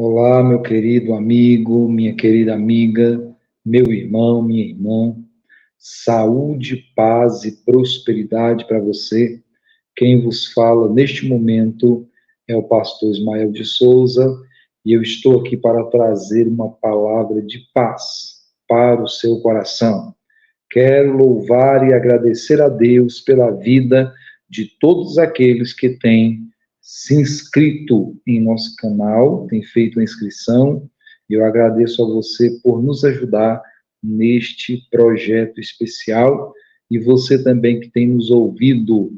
Olá, meu querido amigo, minha querida amiga, meu irmão, minha irmã. Saúde, paz e prosperidade para você. Quem vos fala neste momento é o pastor Ismael de Souza e eu estou aqui para trazer uma palavra de paz para o seu coração. Quero louvar e agradecer a Deus pela vida de todos aqueles que têm se inscrito em nosso canal, têm feito a inscrição. Eu agradeço a você por nos ajudar neste projeto especial e você também que tem nos ouvido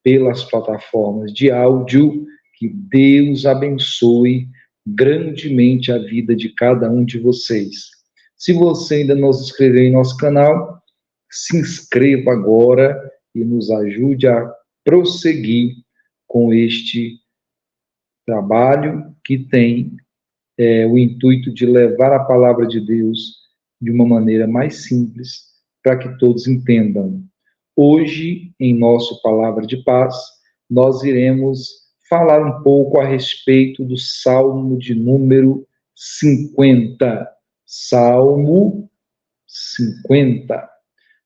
pelas plataformas de áudio. Que Deus abençoe grandemente a vida de cada um de vocês. Se você ainda não se inscreveu em nosso canal, se inscreva agora e nos ajude a prosseguir com este trabalho que tem o intuito de levar a palavra de Deus de uma maneira mais simples para que todos entendam. Hoje, em nosso Palavra de Paz, nós iremos falar um pouco a respeito do Salmo de número 50. Salmo 50.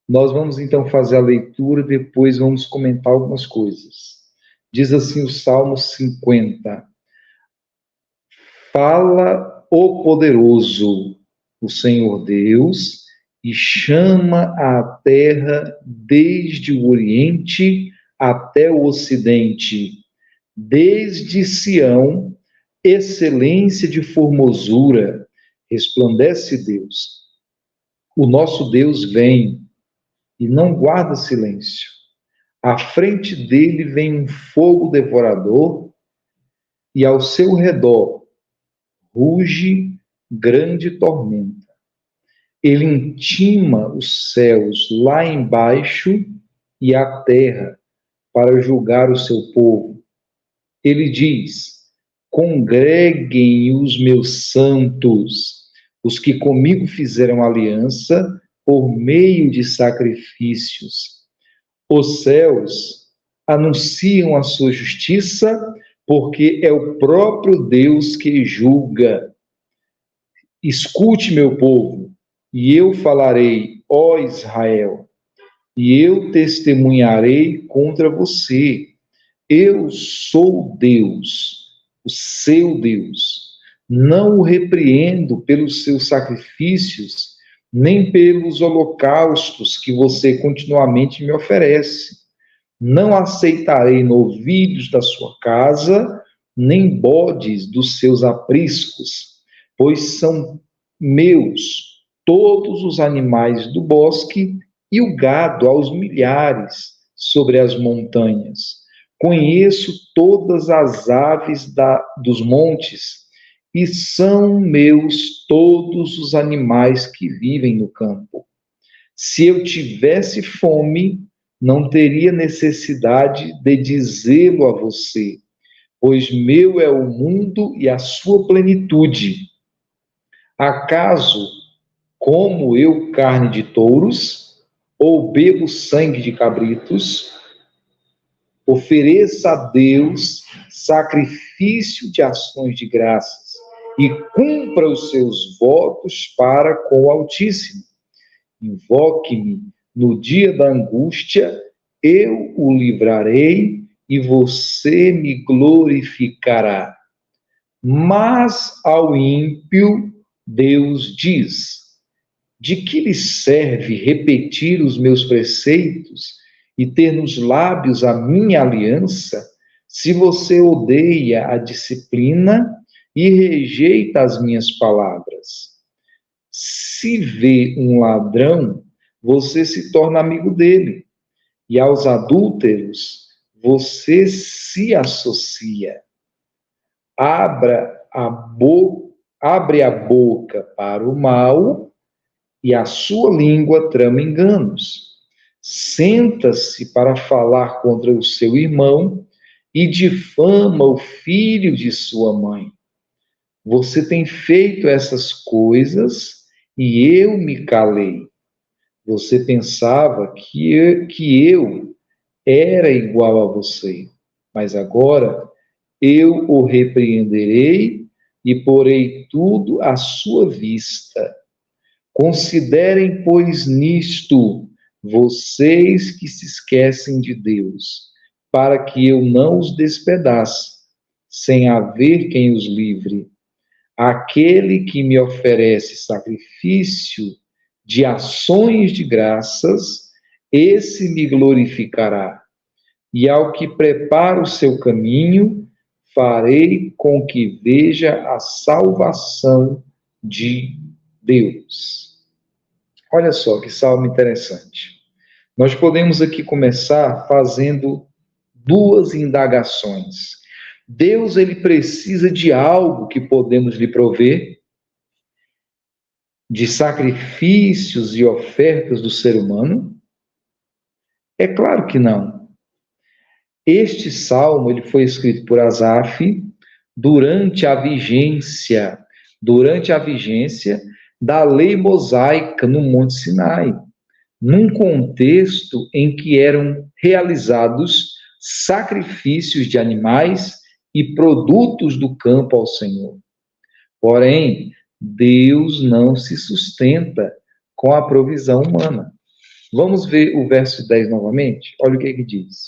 Nós vamos então fazer a leitura, depois vamos comentar algumas coisas. Diz assim o Salmo 50. Fala o poderoso, o Senhor Deus, e chama a terra desde o Oriente até o Ocidente. Desde Sião, excelência de formosura, resplandece Deus. O nosso Deus vem e não guarda silêncio. À frente dele vem um fogo devorador e ao seu redor ruge grande tormenta. Ele intima os céus lá embaixo e a terra para julgar o seu povo. Ele diz: congreguem os meus santos, os que comigo fizeram aliança por meio de sacrifícios. Os céus anunciam a sua justiça, porque é o próprio Deus que julga. Escute, meu povo, e eu falarei, ó Israel, e eu testemunharei contra você. Eu sou Deus, o seu Deus. Não o repreendo pelos seus sacrifícios, nem pelos holocaustos que você continuamente me oferece. Não aceitarei novilhos da sua casa, nem bodes dos seus apriscos, pois são meus todos os animais do bosque e o gado aos milhares sobre as montanhas. Conheço todas as aves dos montes, e são meus todos os animais que vivem no campo. Se eu tivesse fome, não teria necessidade de dizê-lo a você, pois meu é o mundo e a sua plenitude. Acaso como eu carne de touros, ou bebo sangue de cabritos? Ofereça a Deus sacrifício de ações de graças e cumpra os seus votos para com o Altíssimo. Invoque-me no dia da angústia, eu o livrarei e você me glorificará. Mas ao ímpio, Deus diz: de que lhe serve repetir os meus preceitos e ter nos lábios a minha aliança, se você odeia a disciplina e rejeita as minhas palavras? Se vê um ladrão, você se torna amigo dele, e aos adúlteros você se associa. Abre a boca para o mal, e a sua língua trama enganos. Senta-se para falar contra o seu irmão e difama o filho de sua mãe. Você tem feito essas coisas e eu me calei. Você pensava que eu era igual a você, mas agora eu o repreenderei e porei tudo à sua vista. Considerem, pois, nisto, vocês que se esquecem de Deus, para que eu não os despedace, sem haver quem os livre. Aquele que me oferece sacrifício de ações de graças, esse me glorificará. E ao que prepara o seu caminho, farei com que veja a salvação de Deus. Olha só que salmo interessante. Nós podemos aqui começar fazendo duas indagações. Deus, ele precisa de algo que podemos lhe prover, de sacrifícios e ofertas do ser humano? É claro que não. Este salmo, ele foi escrito por Asaf durante a vigência da lei mosaica no Monte Sinai, num contexto em que eram realizados sacrifícios de animais e produtos do campo ao Senhor. Porém, Deus não se sustenta com a provisão humana. Vamos ver o verso 10 novamente? Olha o que ele diz.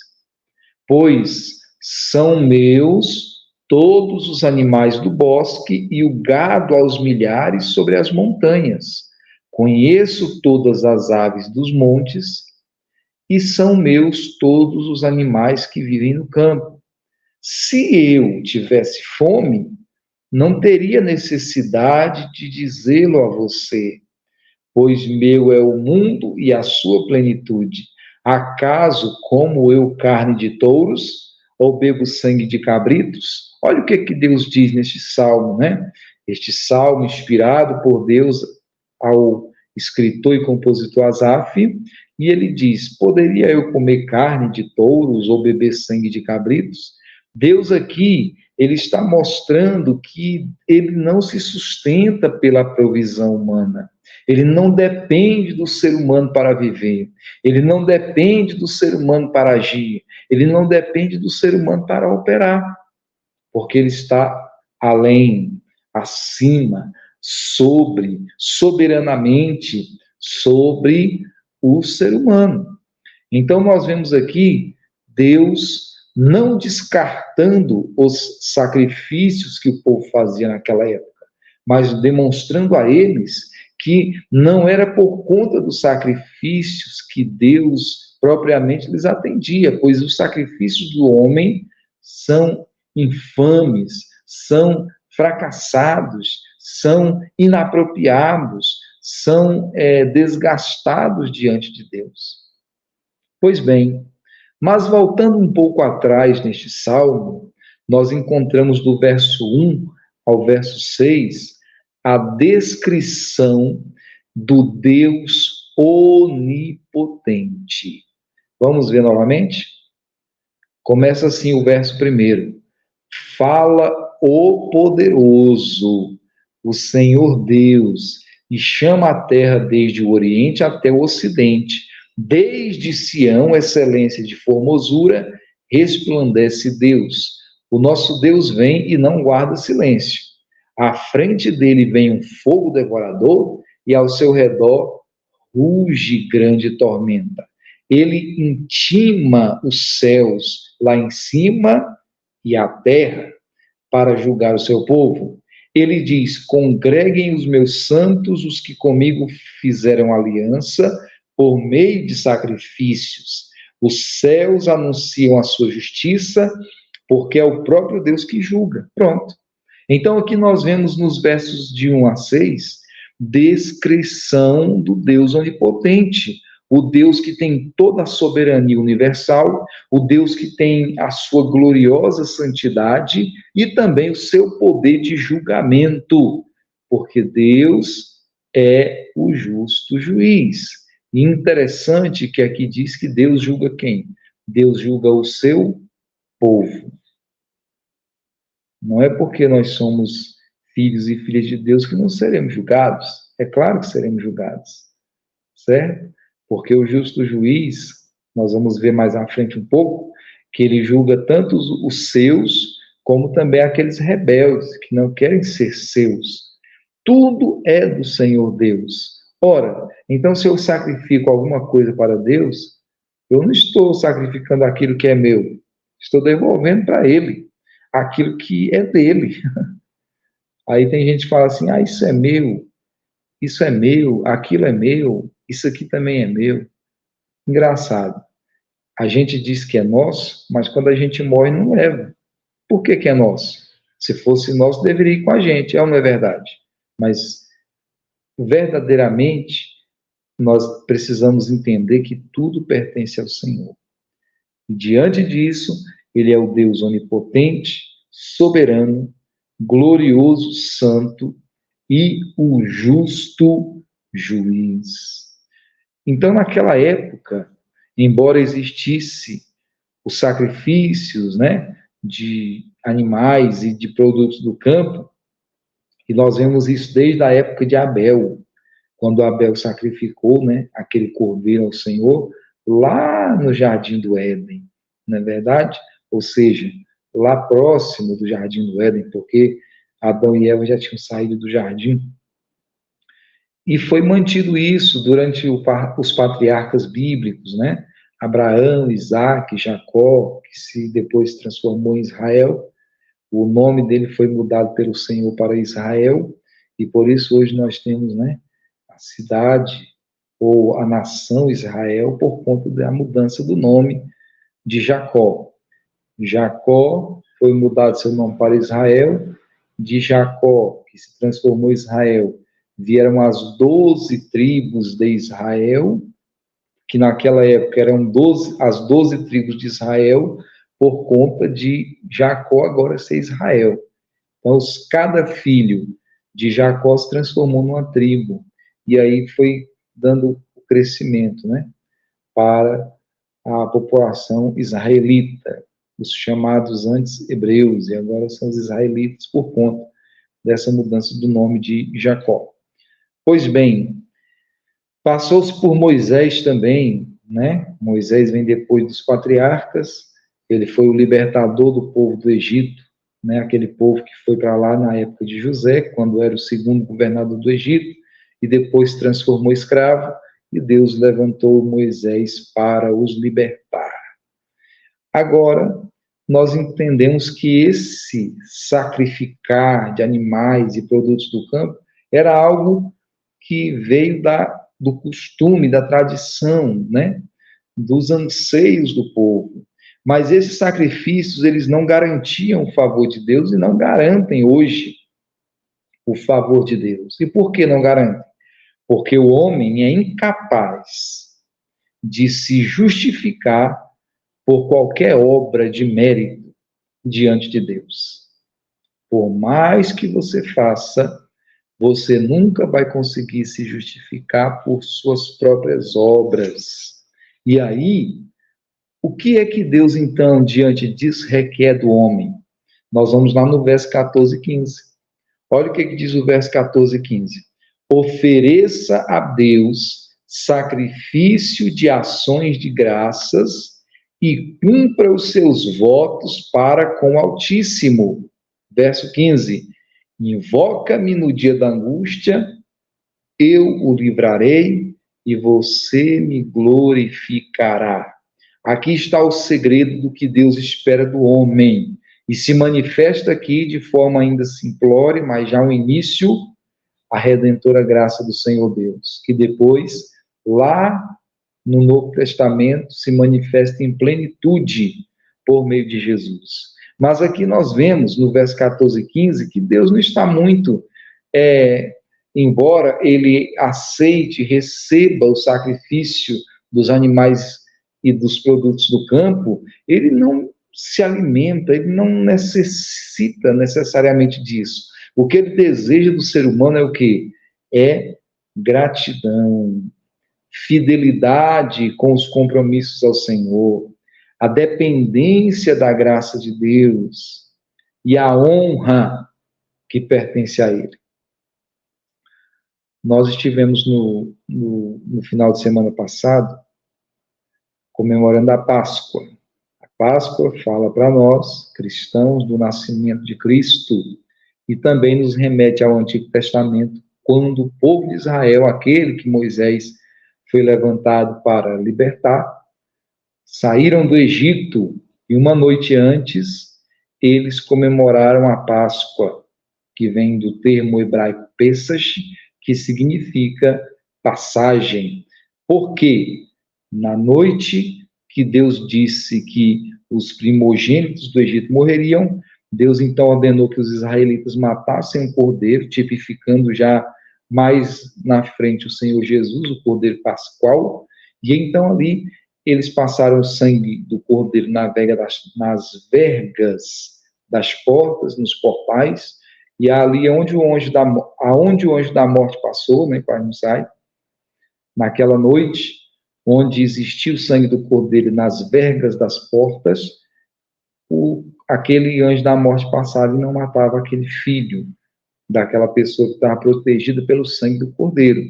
Pois são meus todos os animais do bosque e o gado aos milhares sobre as montanhas. Conheço todas as aves dos montes e são meus todos os animais que vivem no campo. Se eu tivesse fome, não teria necessidade de dizê-lo a você, pois meu é o mundo e a sua plenitude. Acaso como eu carne de touros ou bebo sangue de cabritos? Olha o que Deus diz neste salmo, né? Este salmo inspirado por Deus ao escritor e compositor Asaf, e ele diz: poderia eu comer carne de touros ou beber sangue de cabritos? Deus aqui, ele está mostrando que ele não se sustenta pela provisão humana. Ele não depende do ser humano para viver. Ele não depende do ser humano para agir. Ele não depende do ser humano para operar. Porque ele está além, acima, soberanamente sobre o ser humano. Então, nós vemos aqui Deus não descartando os sacrifícios que o povo fazia naquela época, mas demonstrando a eles que não era por conta dos sacrifícios que Deus propriamente lhes atendia, pois os sacrifícios do homem são infames, são fracassados, são inapropriados, são desgastados diante de Deus. Pois bem, mas voltando um pouco atrás neste salmo, nós encontramos do verso 1 ao verso 6 a descrição do Deus onipotente. Vamos ver novamente? Começa assim o verso 1. Fala o poderoso, o Senhor Deus, e chama a terra desde o Oriente até o Ocidente. Desde Sião, excelência de formosura, resplandece Deus. O nosso Deus vem e não guarda silêncio. À frente dele vem um fogo devorador e ao seu redor ruge grande tormenta. Ele intima os céus lá em cima e a terra para julgar o seu povo. Ele diz: congreguem os meus santos, os que comigo fizeram aliança, por meio de sacrifícios. Os céus anunciam a sua justiça, porque é o próprio Deus que julga. Pronto. Então, aqui nós vemos nos versos de 1 a 6, descrição do Deus onipotente, o Deus que tem toda a soberania universal, o Deus que tem a sua gloriosa santidade e também o seu poder de julgamento, porque Deus é o justo juiz. E interessante que aqui diz que Deus julga quem? Deus julga o seu povo. Não é porque nós somos filhos e filhas de Deus que não seremos julgados. É claro que seremos julgados, certo? Porque o justo juiz, nós vamos ver mais à frente um pouco, que ele julga tanto os seus como também aqueles rebeldes que não querem ser seus. Tudo é do Senhor Deus. Ora, então se eu sacrifico alguma coisa para Deus, eu não estou sacrificando aquilo que é meu, estou devolvendo para Ele aquilo que é dele. Aí tem gente que fala assim: ah, isso é meu, aquilo é meu, isso aqui também é meu. Engraçado. A gente diz que é nosso, mas quando a gente morre, não leva. Por que que é nosso? Se fosse nosso, deveria ir com a gente, é ou não é verdade? Mas, verdadeiramente, nós precisamos entender que tudo pertence ao Senhor. E, diante disso, Ele é o Deus onipotente, soberano, glorioso, santo e o justo juiz. Então, naquela época, embora existisse os sacrifícios, né, de animais e de produtos do campo, e nós vemos isso desde a época de Abel, quando Abel sacrificou, né, aquele cordeiro ao Senhor, lá no Jardim do Éden, não é verdade? Ou seja, lá próximo do Jardim do Éden, porque Adão e Eva já tinham saído do jardim. E foi mantido isso durante os patriarcas bíblicos, né? Abraão, Isaac, Jacó, que se depois transformou em Israel. O nome dele foi mudado pelo Senhor para Israel, e por isso hoje nós temos, né, a cidade ou a nação Israel por conta da mudança do nome de Jacó. Jacó foi mudado seu nome para Israel, de Jacó, que se transformou em Israel, vieram as 12 tribos de Israel, que naquela época eram as 12 tribos de Israel, por conta de Jacó agora ser Israel. Então, cada filho de Jacó se transformou numa tribo, e aí foi dando o crescimento, né, para a população israelita, os chamados antes hebreus, e agora são os israelitas por conta dessa mudança do nome de Jacó. Pois bem, passou-se por Moisés também, né? Moisés vem depois dos patriarcas, ele foi o libertador do povo do Egito, né? Aquele povo que foi para lá na época de José, quando era o segundo governador do Egito, e depois se transformou em escravo, e Deus levantou Moisés para os libertar. Agora, nós entendemos que esse sacrificar de animais e produtos do campo era algo que veio do costume, da tradição, né? Dos anseios do povo. Mas esses sacrifícios, eles não garantiam o favor de Deus e não garantem hoje o favor de Deus. E por que não garantem? Porque o homem é incapaz de se justificar por qualquer obra de mérito diante de Deus. Por mais que você faça, você nunca vai conseguir se justificar por suas próprias obras. E aí, o que é que Deus, então, diante disso, requer do homem? Nós vamos lá no verso 14 e 15. Olha o que, que diz o verso 14 e 15. Ofereça a Deus sacrifício de ações de graças e cumpra os seus votos para com o Altíssimo. Verso 15. Invoca-me no dia da angústia, eu o livrarei e você me glorificará. Aqui está o segredo do que Deus espera do homem. E se manifesta aqui de forma ainda simplória, mas já um início, a redentora graça do Senhor Deus, que depois, lá no Novo Testamento, se manifesta em plenitude por meio de Jesus. Mas aqui nós vemos, no verso 14 e 15, que Deus não está muito, embora ele aceite, receba o sacrifício dos animais e dos produtos do campo, ele não se alimenta, ele não necessita necessariamente disso. O que ele deseja do ser humano é o quê? É gratidão, fidelidade com os compromissos ao Senhor, a dependência da graça de Deus e a honra que pertence a Ele. Nós estivemos no final de semana passado comemorando a Páscoa Páscoa fala para nós, cristãos, do nascimento de Cristo e também nos remete ao Antigo Testamento, quando o povo de Israel, aquele que Moisés foi levantado para libertar, saíram do Egito e uma noite antes eles comemoraram a Páscoa, que vem do termo hebraico Pesach, que significa passagem. Porque na noite que Deus disse que os primogênitos do Egito morreriam, Deus então ordenou que os israelitas matassem um cordeiro, tipificando já mais na frente o Senhor Jesus, o cordeiro pascual, e então ali eles passaram o sangue do cordeiro nas vergas das portas, nos portais, e ali aonde o anjo da morte passou, né, quase não sai, naquela noite, onde existia o sangue do cordeiro nas vergas das portas, aquele anjo da morte passava e não matava aquele filho daquela pessoa que estava protegida pelo sangue do cordeiro.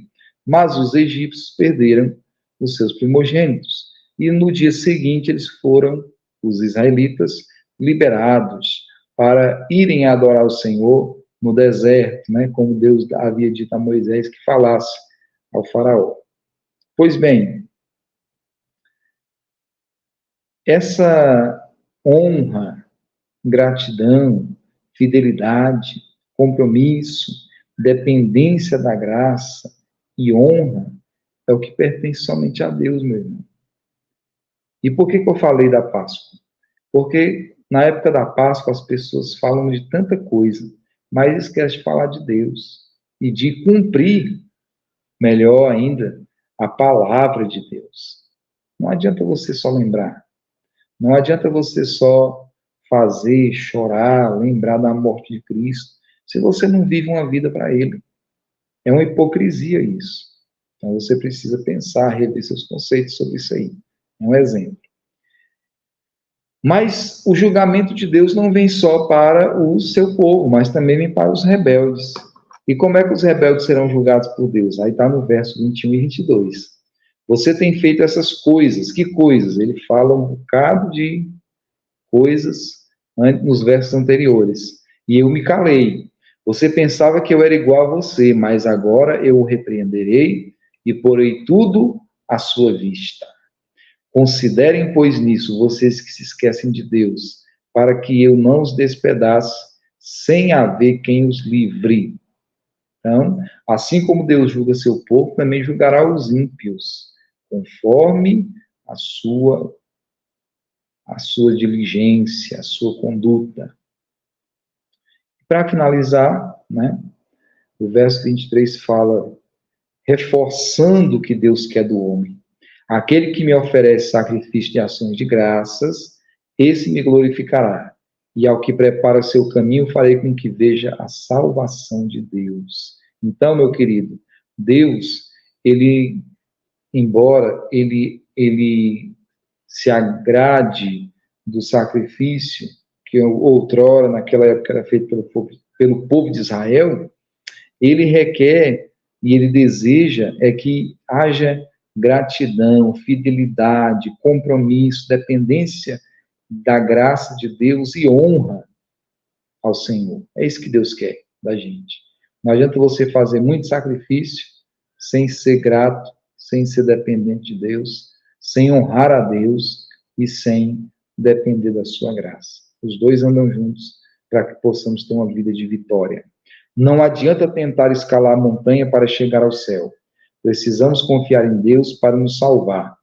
Mas os egípcios perderam os seus primogênitos. E no dia seguinte eles foram, os israelitas, liberados para irem adorar o Senhor no deserto, né, como Deus havia dito a Moisés que falasse ao faraó. Pois bem, essa honra, gratidão, fidelidade, compromisso, dependência da graça e honra é o que pertence somente a Deus, meu irmão. E por que eu falei da Páscoa? Porque na época da Páscoa as pessoas falam de tanta coisa, mas esquecem de falar de Deus e de cumprir, melhor ainda, a palavra de Deus. Não adianta você só lembrar. Não adianta você só fazer, chorar, lembrar da morte de Cristo, se você não vive uma vida para Ele. É uma hipocrisia isso. Então você precisa pensar, rever seus conceitos sobre isso aí. É um exemplo. Mas o julgamento de Deus não vem só para o seu povo, mas também vem para os rebeldes. E como é que os rebeldes serão julgados por Deus? Aí está no verso 21 e 22. Você tem feito essas coisas. Que coisas? Ele fala um bocado de coisas nos versos anteriores. E eu me calei. Você pensava que eu era igual a você, mas agora eu o repreenderei e porei tudo à sua vista. Considerem, pois, nisso, vocês que se esquecem de Deus, para que eu não os despedace, sem haver quem os livre. Então, assim como Deus julga seu povo, também julgará os ímpios, conforme a sua diligência, a sua conduta. Para finalizar, né, o verso 23 fala, reforçando o que Deus quer do homem. Aquele que me oferece sacrifício de ações de graças, esse me glorificará. E ao que prepara seu caminho, farei com que veja a salvação de Deus. Então, meu querido, Deus, ele, embora ele se agrade do sacrifício que outrora, naquela época, era feito pelo povo de Israel, ele requer e ele deseja que haja gratidão, fidelidade, compromisso, dependência da graça de Deus e honra ao Senhor. É isso que Deus quer da gente. Não adianta você fazer muito sacrifício sem ser grato, sem ser dependente de Deus, sem honrar a Deus e sem depender da sua graça. Os dois andam juntos para que possamos ter uma vida de vitória. Não adianta tentar escalar a montanha para chegar ao céu. Precisamos confiar em Deus para nos salvar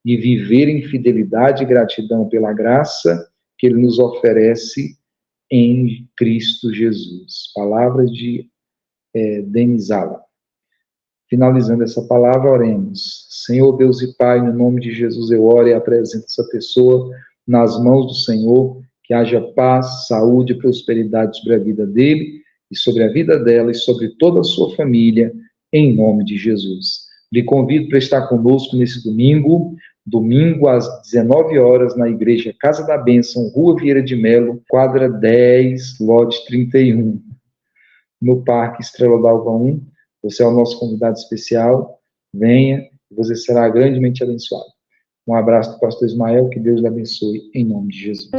e viver em fidelidade e gratidão pela graça que Ele nos oferece em Cristo Jesus. Palavras de Denis Allen. Finalizando essa palavra, oremos. Senhor Deus e Pai, no nome de Jesus eu oro e apresento essa pessoa nas mãos do Senhor, que haja paz, saúde e prosperidade sobre a vida dele e sobre a vida dela e sobre toda a sua família, em nome de Jesus. Lhe convido para estar conosco nesse domingo às 19 horas, na Igreja Casa da Bênção, Rua Vieira de Melo, quadra 10, lote 31, no Parque Estrela d'Alva 1. Você é o nosso convidado especial. Venha, você será grandemente abençoado. Um abraço do pastor Ismael, que Deus lhe abençoe, em nome de Jesus.